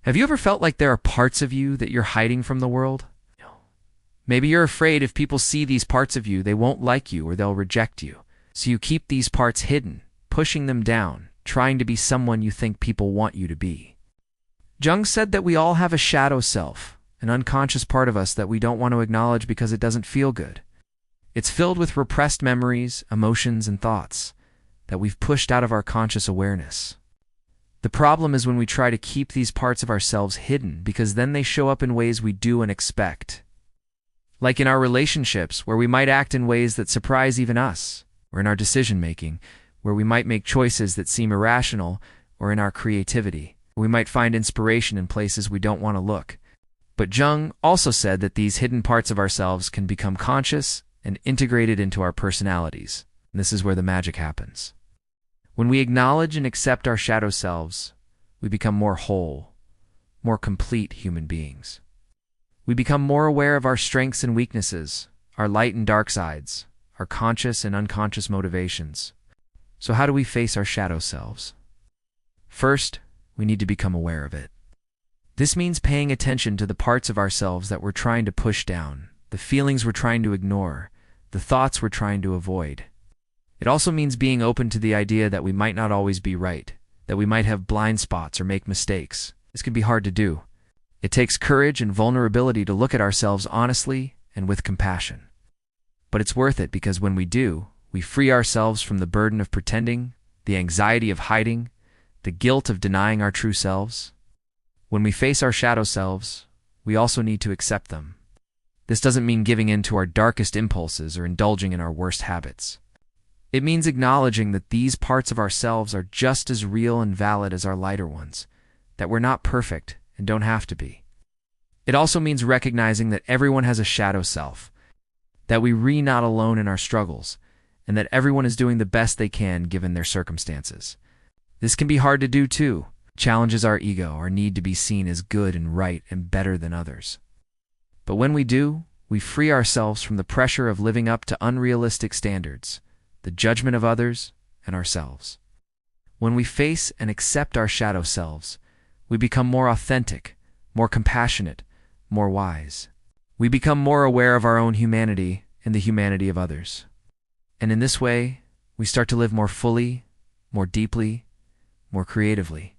Have you ever felt like there are parts of you that you're hiding from the world? Maybe you're afraid if people see these parts of you, they won't like you or they'll reject you. So you keep these parts hidden, pushing them down, trying to be someone you think people want you to be. Jung said that we all have a shadow self, an unconscious part of us that we don't want to acknowledge because it doesn't feel good. It's filled with repressed memories, emotions, and thoughts that we've pushed out of our conscious awareness. The problem is when we try to keep these parts of ourselves hidden because then they show up in ways we do and expect. Like in our relationships, where we might act in ways that surprise even us, or in our decision-making, where we might make choices that seem irrational, or in our creativity, where we might find inspiration in places we don't want to look. But Jung also said that these hidden parts of ourselves can become conscious and integrated into our personalities. And this is where the magic happens. When we acknowledge and accept our shadow selves, we become more whole, more complete human beings. We become more aware of our strengths and weaknesses, our light and dark sides, our conscious and unconscious motivations. So how do we face our shadow selves? First, we need to become aware of it. This means paying attention to the parts of ourselves that we're trying to push down, the feelings we're trying to ignore, the thoughts we're trying to avoid. It also means being open to the idea that we might not always be right, that we might have blind spots or make mistakes. This can be hard to do. It takes courage and vulnerability to look at ourselves honestly and with compassion. But it's worth it because when we do, we free ourselves from the burden of pretending, the anxiety of hiding, the guilt of denying our true selves. When we face our shadow selves, we also need to accept them. This doesn't mean giving in to our darkest impulses or indulging in our worst habits. It means acknowledging that these parts of ourselves are just as real and valid as our lighter ones, that we're not perfect and don't have to be. It also means recognizing that everyone has a shadow self, that we're not alone in our struggles, and that everyone is doing the best they can given their circumstances. This can be hard to do too. It challenges our ego, our need to be seen as good and right and better than others. But when we do, we free ourselves from the pressure of living up to unrealistic standards, the judgment of others, and ourselves. When we face and accept our shadow selves, we become more authentic, more compassionate, more wise. We become more aware of our own humanity and the humanity of others. And in this way, we start to live more fully, more deeply, more creatively.